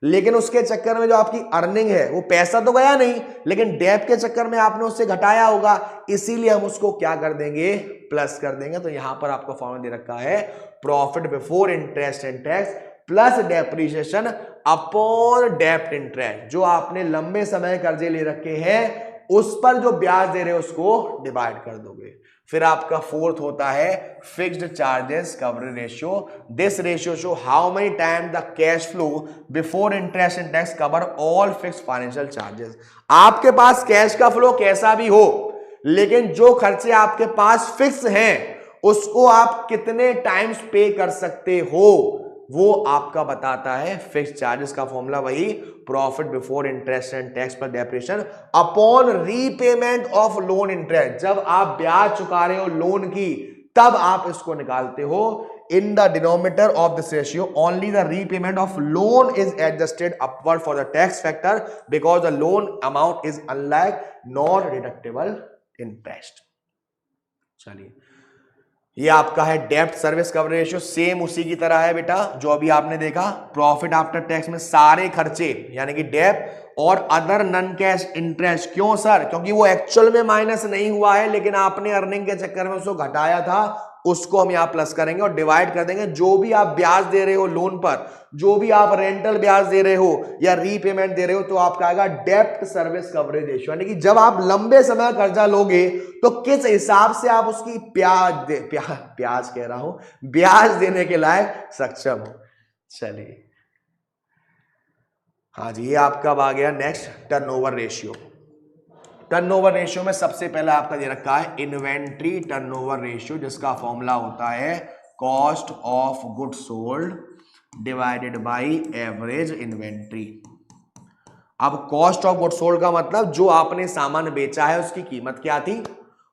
लेकिन उसके चक्कर में जो आपकी अर्निंग है वो पैसा तो गया नहीं, लेकिन डेप के चक्कर में आपने उससे घटाया होगा, इसीलिए हम उसको क्या कर देंगे, प्लस कर देंगे। तो यहां पर आपको फॉर्मूला दे रखा है profit before interest and tax plus depreciation upon डेप्ट इंटरेस्ट। जो आपने लंबे समय कर्जे ले रखे हैं उस पर जो ब्याज दे रहे हो उसको डिवाइड कर दोगे। फिर आपका फोर्थ होता है fixed charges coverage ratio. This ratio show how many time the cash flow before interest and tax cover all fixed financial charges. आपके पास कैश का फ्लो कैसा भी हो, लेकिन जो खर्चे आपके पास फिक्स हैं उसको आप कितने टाइम्स पे कर सकते हो वो आपका बताता है फिक्स्ड चार्जेस का फॉर्मूला, वही profit before interest and tax पर depreciation upon repayment of loan interest. जब आप ब्याज चुका रहे हो लोन की तब आप इसको निकालते हो। In the denominator of this ratio only the repayment of loan is adjusted upward for the tax factor because the loan amount is unlike non deductible interest. चलिए ये आपका है डेब्ट सर्विस कवरेज रेशियो, सेम उसी की तरह है बेटा जो अभी आपने देखा। प्रॉफिट आफ्टर टैक्स में सारे खर्चे यानी कि डेब्ट और अदर नन कैश इंटरेस्ट। क्यों सर, क्योंकि वो एक्चुअल में माइनस नहीं हुआ है, लेकिन आपने अर्निंग के चक्कर में उसको घटाया था, उसको हम यहाँ प्लस करेंगे और डिवाइड कर देंगे जो भी आप ब्याज दे रहे हो लोन पर, जो भी आप रेंटल ब्याज दे रहे हो या रीपेमेंट दे रहे हो, तो आपका आएगा डेब्ट सर्विस कवरेज रेशियो। यानी कि जब आप लंबे समय कर्जा लोगे तो किस हिसाब से आप उसकी ब्याज देने के लायक सक्षम हो। चलिए, हाँ जी, ये आपका आ गया next turnover ratio. Turnover ratio में सबसे पहला आपका दे रखा है इन्वेंट्री टर्नओवर रेशियो, जिसका फॉर्मूला होता है cost of goods sold divided by average inventory. अब कॉस्ट ऑफ गुड्स सोल्ड का मतलब जो आपने सामान बेचा है उसकी कीमत क्या थी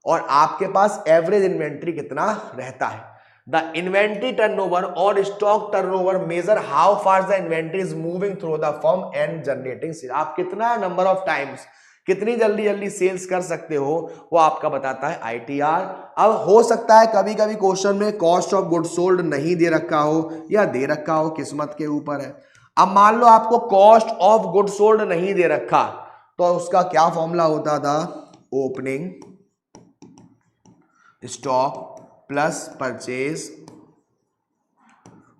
और आपके पास एवरेज इन्वेंट्री कितना रहता है। द इन्वेंट्री टर्नओवर और stock turnover measure how fast the inventory is moving through the firm and generating sale. आप कितना नंबर ऑफ टाइम्स, कितनी जल्दी जल्दी सेल्स कर सकते हो, वो आपका बताता है आईटीआर। अब हो सकता है कभी कभी क्वेश्चन में कॉस्ट ऑफ गुड्स सोल्ड नहीं दे रखा हो या दे रखा हो, किस्मत के ऊपर है। अब मान लो आपको कॉस्ट ऑफ गुड्स सोल्ड नहीं दे रखा, तो उसका क्या फॉर्मूला होता था, opening stock plus purchase,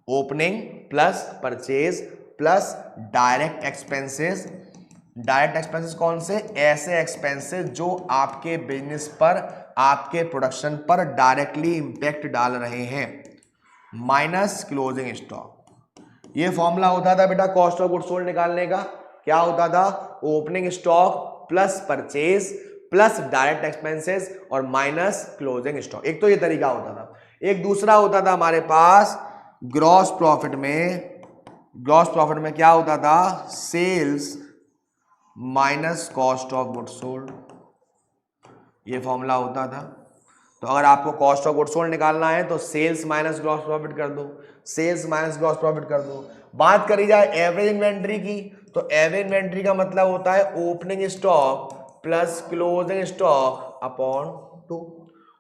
opening plus purchase plus direct expenses. Direct expenses कौन से, ऐसे एक्सपेंसेस जो आपके बिजनेस पर, आपके प्रोडक्शन पर डायरेक्टली इंपैक्ट डाल रहे हैं, माइनस क्लोजिंग स्टॉक। ये फॉर्मूला होता था बेटा कॉस्ट ऑफ गुड्स सोल्ड निकालने का। क्या होता था, opening stock plus purchase plus direct expenses और माइनस क्लोजिंग स्टॉक। एक तो ये तरीका होता था। एक दूसरा होता था हमारे पास ग्रॉस प्रॉफिट में, ग्रॉस प्रॉफिट में क्या होता था, sales minus cost of goods sold, ये फॉर्मूला होता था। तो अगर आपको कॉस्ट ऑफ गुड्स सोल्ड निकालना है तो सेल्स माइनस ग्रॉस प्रॉफिट कर दो, सेल्स माइनस ग्रॉस प्रॉफिट कर दो। बात करी जाए एवरेज इन्वेंट्री की, तो एवरेज इन्वेंट्री का मतलब होता है opening stock plus closing stock upon 2,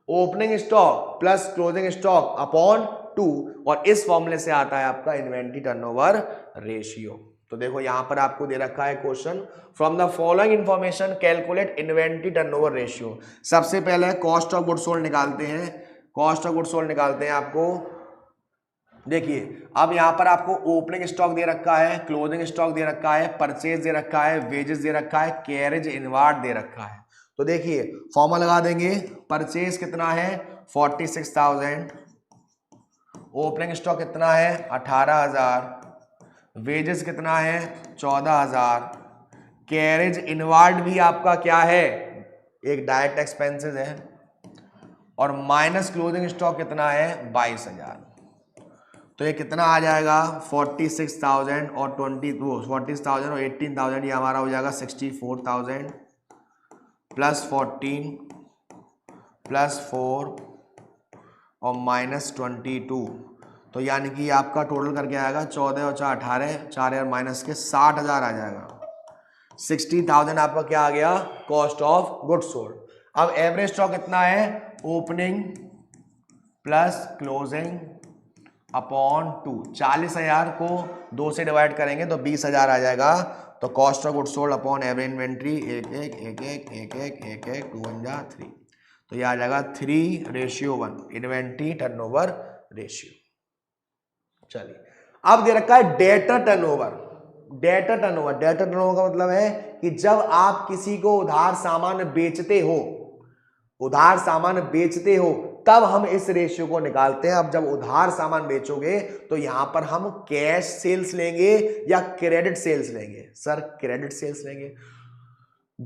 opening stock plus closing stock upon 2, और इस फॉर्मूले से आता है आपका इन्वेंट्री टर्नओवर रेशियो। तो देखो यहां पर आपको दे रखा है question, from the following information calculate inventory turnover ratio. सबसे पहले कॉस्ट ऑफ गुड्स सोल्ड निकालते हैं, कॉस्ट ऑफ गुड्स सोल्ड निकालते हैं। आपको देखिए अब यहां पर आपको ओपनिंग स्टॉक दे रखा है, क्लोजिंग स्टॉक दे रखा है, परचेज दे रखा है, वेजेस दे रखा है, कैरेज इनवार्ड दे रखा है। तो देखिए फॉर्मूला लगा देंगे, परचेज कितना है 46,000, ओपनिंग स्टॉक कितना है 18,000, वेजेस कितना है 14,000, कैरेज इनवार्ड भी आपका क्या है, एक डायरेक्ट एक्सपेंसेस है, और माइनस क्लोजिंग स्टॉक कितना है 22,000। तो ये कितना आ जाएगा 46,000 और 40,000 और 18,000, ये हमारा हो जाएगा 64,000 प्लस 14 प्लस 4 और माइनस 22। तो यानी कि आपका टोटल करके आएगा 14 और 4 18, 4 और माइनस के 60,000 आ जाएगा। 60,000 आपका क्या आ गया, कॉस्ट ऑफ गुड्स सोल्ड। अब एवरेज स्टॉक कितना है, ओपनिंग प्लस क्लोजिंग अपॉन 2, 40,000 को 2 से डिवाइड करेंगे तो 20,000 आ जाएगा। तो cost of goods sold upon average inventory 1 2 1 जा 3, तो ये आ जाएगा 3:1 इन्वेंट्री टर्नओवर रेशियो। चलिए अब दे रखा है debtor turnover. Debtor turnover, debtor turnover का मतलब है कि जब आप किसी को उधार सामान बेचते हो, उधार सामान बेचते हो तब हम इस रेशियो को निकालते हैं। अब जब उधार सामान बेचोगे तो यहां पर हम कैश सेल्स लेंगे या क्रेडिट सेल्स लेंगे, सर क्रेडिट सेल्स लेंगे।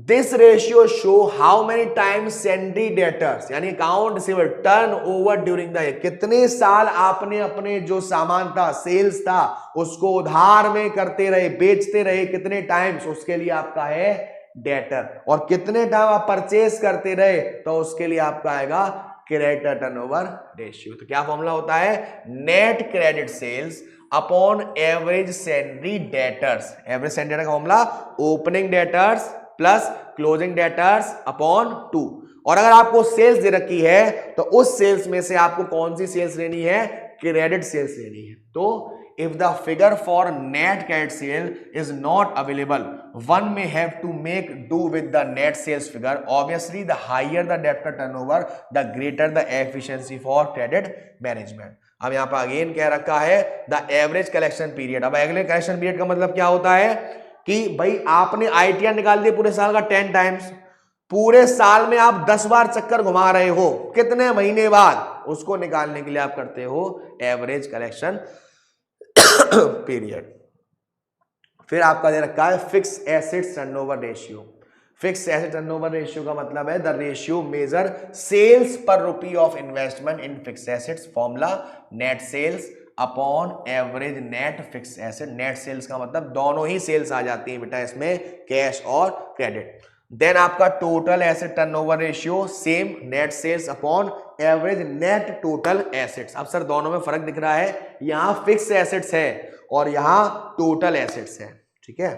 This ratio show how many times sundry debtors यानी account receivable turn over during the year, कितने साल आपने अपने जो सामान था, सेल्स था, उसको उधार में करते रहे, बेचते रहे, कितने टाइम्स, उसके लिए आपका है डेटर। और कितने टाइम आप परचेस करते रहे तो उसके लिए आपका आएगा क्रेडिटर टर्नओवर रेशियो। तो क्या फॉर्मूला होता है, net credit sales upon average sundry debtors. Average sundry debtor का formula opening debtors plus closing debtors upon 2। और अगर आपको सेल्स दे रखी है तो उस सेल्स में से आपको कौन सी सेल्स लेनी है, क्रेडिट सेल्स लेनी है। तो if the figure for net credit sale is not available, one may have to make do with the net sales figure. Obviously, the higher the debtor turnover, the greater the efficiency for credit management. अब यहाँ पर again क्या रखा है, the average collection period. अब average collection period का मतलब क्या होता है कि भाई आपने आईटीआर निकाल दिया पूरे साल का 10 टाइम्स, पूरे साल में आप 10 बार चक्कर घुमा रहे हो, कितने महीने बाद, उसको निकालने के लिए आप करते हो एवरेज कलेक्शन पीरियड. फिर आपका दे रखा है fix assets turnover ratio. Fix asset turnover ratio का मतलब है द रेशियो मेजर सेल्स पर rupee of investment in fix assets. Formula net sales upon average net fix asset. Net sales का मतलब दोनों ही सेल्स आ जाती है बेटा इसमें, कैश और क्रेडिट. देन आपका total asset turnover ratio, same net sales upon average net total assets. अब सर दोनों में फर्क दिख रहा है, यहां फिक्स एसेट्स है और यहां टोटल एसेट्स है. ठीक है,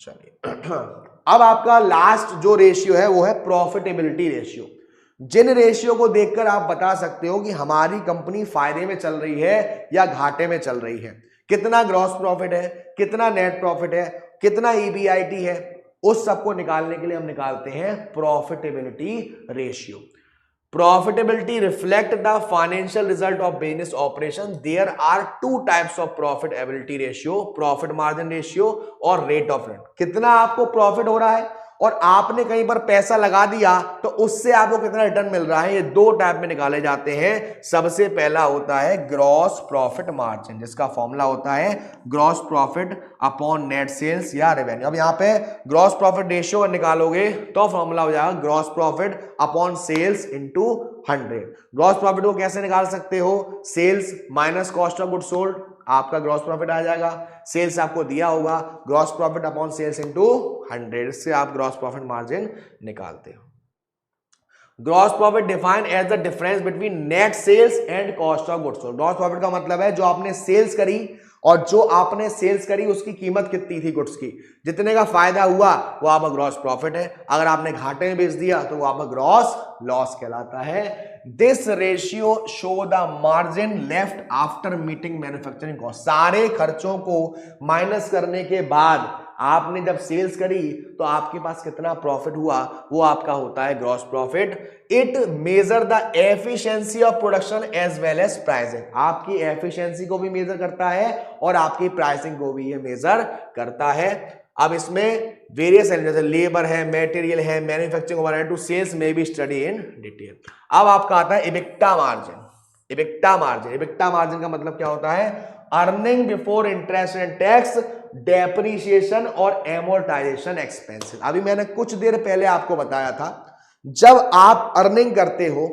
चलिए. अब आपका लास्ट जो रेशियो है वो है प्रॉफिटेबिलिटी रेशियो. जिन रेशियो को देखकर आप बता सकते हो कि हमारी कंपनी फायदे में चल रही है या घाटे में चल रही है. कितना ग्रॉस प्रॉफिट है, कितना नेट प्रॉफिट है, कितना ईबीआईटी है, उस सबको निकालने के लिए हम निकालते हैं profitability ratio. Profitability reflect the financial result of business operation. There are 2 types of profitability ratio, profit margin ratio और रेट ऑफ रिटर्न. कितना आपको प्रॉफिट हो रहा है और आपने कहीं पर पैसा लगा दिया तो उससे आपको कितना रिटर्न मिल रहा है, ये 2 टाइप में निकाले जाते हैं. सबसे पहला होता है ग्रॉस प्रॉफिट मार्जिन, जिसका फॉर्मूला होता है gross profit upon net sales या रेवेन्यू. अब यहाँ पे ग्रॉस प्रॉफिट रेशियो निकालोगे तो फॉर्मूला हो जाएगा gross profit upon sales into 100. Gross profit को कैसे निकाल सकते हो, sales minus cost of good sold, आपका ग्रॉस प्रॉफिट आ जाएगा. सेल्स आपको दिया होगा, gross profit upon sales into 100 से आप ग्रॉस प्रॉफिट मार्जिन निकालते हो. Gross profit define as the difference between net sales and cost of goods sold. Gross profit का मतलब है जो आपने सेल्स करी और जो आपने सेल्स करी उसकी कीमत कितनी थी गुड्स की, जितने का फायदा हुआ वो आपका ग्रॉस प्रॉफिट है. अगर आपने घाटे में बेच दिया तो वो आपका ग्रॉस लॉस कहलाता है. This ratio show the margin left after meeting manufacturing cost. सारे खर्चों को माइनस करने के बाद आपने जब सेल्स करी तो आपके पास कितना प्रॉफिट हुआ, वो आपका होता है gross profit. It measure the efficiency of production as well as pricing. आपकी एफिशिएंसी को भी मेजर करता है और आपकी प्राइसिंग को भी ये मेजर करता है. अब इसमें वेरियस एलिमेंट जैसे लेबर है, मटेरियल है, मैन्युफैक्चरिंग ओवरहेड टू सेल्स में भी स्टडी इन डिटेल. अब आपका आता है इबिक्टा मार्जिन. इबिक्टा मार्जिन, इबिक्टा मार्जिन का मतलब क्या होता है, earning before interest and tax, depreciation और एमोर्टाइजेशन एक्सपेंसेस. अभी मैंने कुछ देर पहले आपको बताया था, जब आप अर्निंग करते हो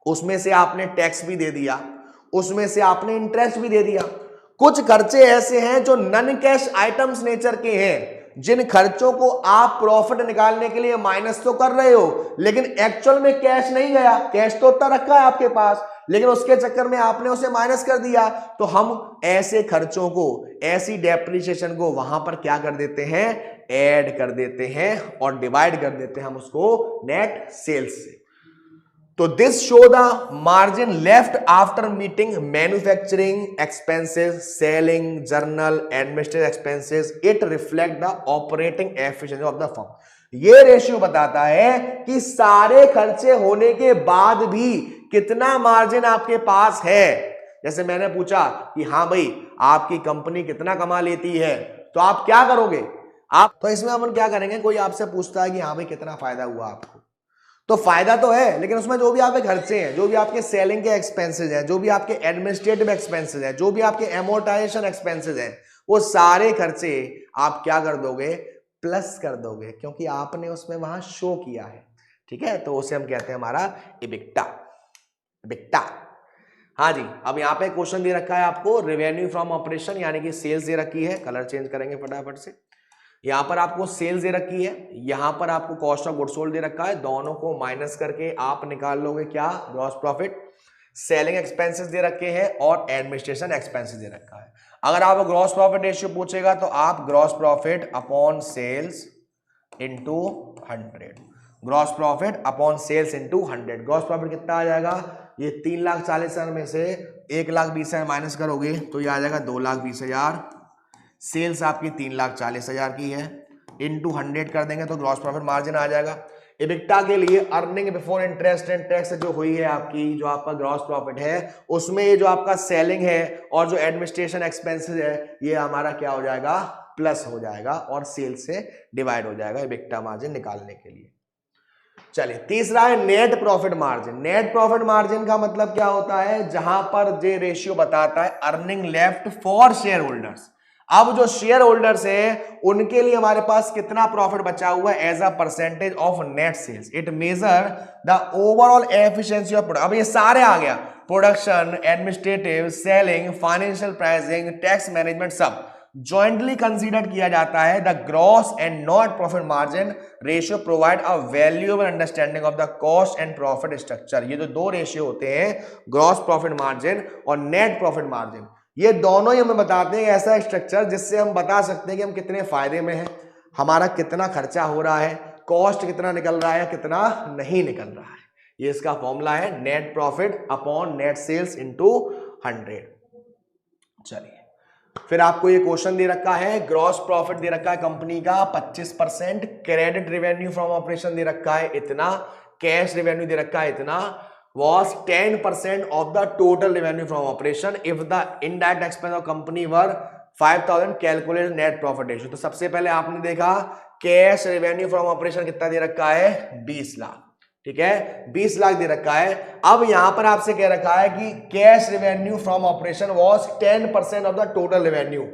उसमें से आपने टैक्स भी दे दिया, उसमें से आपने इंटरेस्ट भी दे दिया. कुछ खर्चे ऐसे हैं जो नॉन कैश आइटम्स नेचर के हैं, जिन खर्चों को आप प्रॉफिट निकालने के लिए माइनस तो कर रहे हो लेकिन एक्चुअल में कैश नहीं गया. कैश तो उतना रखा है आपके पास लेकिन उसके चक्कर में आपने उसे माइनस कर दिया. तो हम ऐसे खर्चों को, ऐसी डेप्रिसिएशन को वहां पर क्या कर देते हैं, ऐड कर देते हैं और डिवाइड कर देते हैं हम उसको नेट सेल्स से. तो this show the margin left after meeting manufacturing expenses, selling, journal, administrative expenses. It reflect the operating efficiency of the firm. ये रेशियो बताता है कि सारे खर्चे होने के बाद भी कितना मार्जिन आपके पास है. जैसे मैंने पूछा कि हाँ भाई आपकी कंपनी कितना कमा लेती है, तो आप क्या करोगे, आप तो इसमें अपन क्या करेंगे, कोई आपसे पूछता है कि हाँ भाई कितना फायदा हुआ आपको, तो फायदा तो है लेकिन उसमें जो भी आपके खर्चे हैं, जो भी आपके सेलिंग के एक्सपेंसेस हैं, जो भी आपके एडमिनिस्ट्रेटिव एक्सपेंसेस हैं, जो भी आपके एमोर्टाइजेशन एक्सपेंसेस हैं, वो सारे खर्चे आप क्या कर दोगे, प्लस कर दोगे, क्योंकि आपने उसमें वहां शो किया है. ठीक है, तो उसे हम कहते हैं हमारा इबिक्टा. इबिक्टा, हाँ जी. अब यहाँ पे क्वेश्चन दे रखा है आपको रेवेन्यू फ्रॉम ऑपरेशन, यानी कि सेल्स दे रखी है. कलर चेंज करेंगे फटाफट से. यहां पर आपको सेल्स दे रखी है, यहां पर आपको कॉस्ट ऑफ गुड्स सोल्ड दे रखा है. दोनों को माइनस करके आप निकाल लोगे क्या, ग्रॉस प्रॉफिट. सेलिंग एक्सपेंसेस दे रखे हैं और एडमिनिस्ट्रेशन एक्सपेंसेस दे रखा है. अगर आप ग्रॉस प्रॉफिट रेशियो पूछेगा तो आप gross profit upon sales into 100. Gross profit upon sales into 100. Gross profit कितना आ जाएगा, ये 3,40,000 में से 1,20,000 माइनस करोगे तो ये आ जाएगा 2,20,000। सेल्स आपकी 3,40,000 की है, इनटू 100 कर देंगे तो ग्रॉस प्रॉफिट मार्जिन आ जाएगा। इबिक्टा के लिए earning before interest and tax जो हुई है आपकी, जो आपका ग्रॉस प्रॉफिट है, उसमें ये जो आपका सेलिंग है और जो एडमिनिस्ट्रेशन एक्सपेंसेस है, ये हमारा क्या हो जाएगा, प्लस हो जाएगा और सेल्स से डिवाइड हो जाएगा इबिक्टा मार्जिन निकालने के लिए। चलिए तीसरा है net profit margin. Net profit margin का मतलब क्या होता है, जहां पर जे रेशियो बताता है earning left for share holders. अब जो शेयर होल्डर्स है उनके लिए हमारे पास कितना प्रॉफिट बचा हुआ है as a percentage of net sales. It measure the overall efficiency of product. अब ये सारे आ गया, production, administrative, selling, financial pricing, tax management, सब जॉइंटली कंसीडर किया जाता है। The gross and net profit margin ratio provide a valuable understanding of the cost and profit structure. ये जो दो रेशियो होते हैं, ग्रॉस प्रॉफिट मार्जिन और नेट प्रॉफिट मार्जिन, ये दोनों ही हमें बताते हैं ऐसा स्ट्रक्चर जिससे हम बता सकते हैं कि हम कितने फायदे में हैं, हमारा कितना खर्चा हो रहा है, कॉस्ट कितना निकल रहा है, कितना नहीं निकल रहा है। ये इसका फॉर्मूला है net profit upon net sales into 100। चलिए फिर आपको ये क्वेश्चन दे रखा है, ग्रॉस प्रॉफिट दे रखा है कंपनी का 25%, क्रेडिट रेवेन्यू फ्रॉम ऑपरेशन दे रखा है इतना, कैश रेवेन्यू दे रखा है इतना, was 10% of the total revenue from operation if the indirect expense of company were 5,000 calculate net profit ratio। तो सबसे पहले आपने देखा कैश रेवेन्यू फ्रॉम ऑपरेशन कितना दे रखा है, 20 लाख, ठीक है, 20 लाख दे रखा है। अब यहां पर आपसे कह रखा है कि cash revenue from operation was 10% of the total revenue.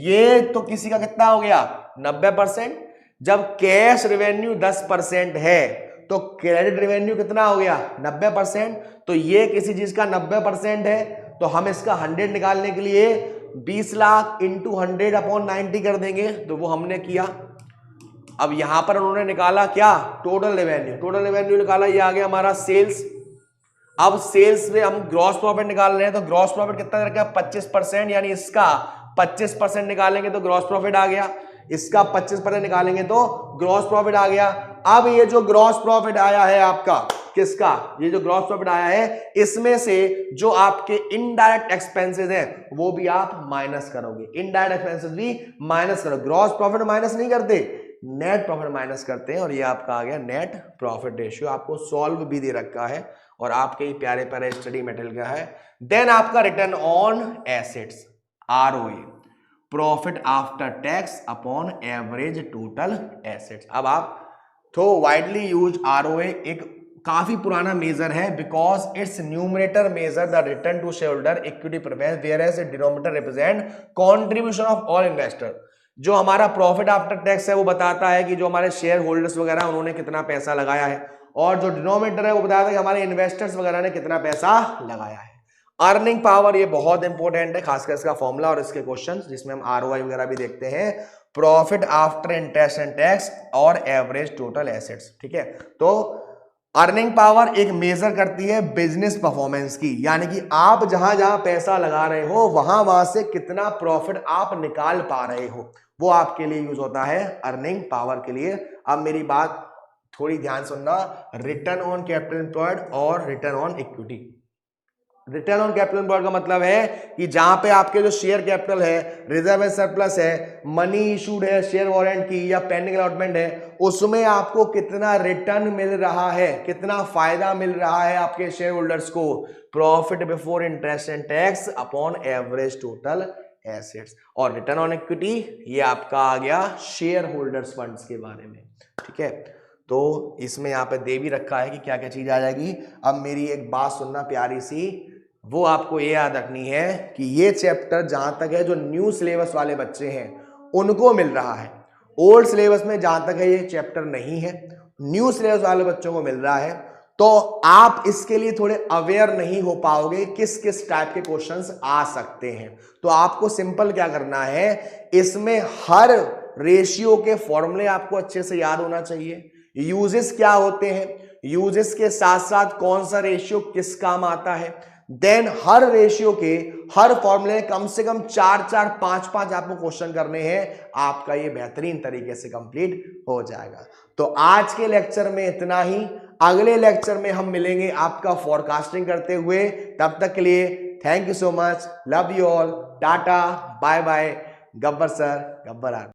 ये तो किसी का कितना हो गया, 90%। जब कैश रेवेन्यू 10% है तो क्रेडिट रेवेन्यू कितना हो गया, 90%। तो ये किसी चीज का 90% है, तो हम इसका 100 निकालने के लिए 20 लाख इंटू 100 अपॉन 90 कर देंगे, तो वो हमने किया। अब यहां पर उन्होंने निकाला क्या, टोटल रेवेन्यू। टोटल रेवेन्यू निकाला, ये आ गया हमारा सेल्स। अब सेल्स में हम ग्रॉस प्रॉफिट निकाल रहे हैं, तो ग्रॉस प्रॉफिट कितना रखा है, 25%, यानी इसका 25% निकालेंगे तो ग्रॉस प्रॉफिट आ गया, इसका 25% निकालेंगे तो ग्रॉस प्रॉफिट आ गया। अब ये जो ग्रॉस प्रॉफिट आया है आपका, किसका, ये जो ग्रॉस प्रॉफिट आया है, इसमें से जो आपके इनडायरेक्ट एक्सपेंसेस हैं वो भी आप माइनस करोगे, इनडायरेक्ट एक्सपेंसेस भी माइनस करो। ग्रॉस प्रॉफिट माइनस नहीं करते, नेट प्रॉफिट माइनस करते हैं, और ये आपका आ गया नेट प्रॉफिट रेशियो। आपको सॉल्व भी दे रखा है और आपके ही प्यारे प्यारे स्टडी मटेरियल का है। देन आपका return on assets, ROA, profit after tax upon average total assets. अब आप तो वाइडली यूज ROA एक काफी पुराना मेजर है, because it's numerator measure the return to share holder equity preference, whereas it denominator represent contribution of all investor. जो हमारा profit after tax है वो बताता है कि जो हमारे शेयर होल्डर्स वगैरह उन्होंने कितना पैसा लगाया है, और जो डिनोमिनेटर है वो बताता है कि हमारे इन्वेस्टर्स वगैरह ने कितना पैसा लगाया है। अर्निंग पावर ये बहुत इंपॉर्टेंट है, खासकर इसका फॉर्मूला और इसके क्वेश्चंस जिसमें हम ROI वगैरह भी देखते हैं, profit after interest and tax और एवरेज टोटल एसेट्स, ठीक है। तो अर्निंग पावर एक मेजर करती है बिजनेस परफॉर्मेंस की, यानी कि आप जहां जहां पैसा लगा रहे हो वहां से कितना प्रॉफिट आप निकाल पा रहे हो, वो आपके लिए यूज होता है अर्निंग पावर के लिए। अब मेरी बात थोड़ी ध्यान सुनना, रिटर्न ऑन कैपिटल एम्प्लॉयड और return on equity. Return on capital employed का मतलब है कि जहां पे आपके जो शेयर कैपिटल है, रिजर्व एंड सरप्लस है, मनी इशूड है शेयर वारंट की या पेंडिंग अलॉटमेंट है, उसमें आपको कितना रिटर्न मिल रहा है, कितना फायदा मिल रहा है आपके शेयर होल्डर्स को, profit before interest and tax upon average total assets. और रिटर्न ऑन इक्विटी ये आपका आ गया शेयर होल्डर्स फंड्स के बारे में, ठीक है। तो इसमें यहाँ पे दे भी रखा है कि क्या क्या चीज आ जाएगी। अब मेरी एक बात सुनना प्यारी सी, वो आपको ये याद रखनी है कि ये चैप्टर जहां तक है जो न्यू सिलेबस वाले बच्चे हैं उनको मिल रहा है, ओल्ड सिलेबस में जहां तक है ये चैप्टर नहीं है, न्यू सिलेबस वाले बच्चों को मिल रहा है। तो आप इसके लिए थोड़े अवेयर नहीं हो पाओगे किस किस टाइप के क्वेश्चंस आ सकते हैं। तो आपको सिंपल क्या करना है, इसमें हर रेशियो के फॉर्मूले आपको अच्छे से याद होना चाहिए, यूजेस क्या होते हैं, यूजेस के साथ साथ कौन सा रेशियो किस काम आता है, देन हर रेशियो के हर फॉर्मूले कम से कम 4-4, 5-5 आपको क्वेश्चन करने हैं, आपका ये बेहतरीन तरीके से कंप्लीट हो जाएगा। तो आज के लेक्चर में इतना ही। अगले लेक्चर में हम मिलेंगे आपका फोरकास्टिंग करते हुए। तब तक के लिए thank you so much, love you all, tata, bye bye, Gabbar sir, Gabbar army.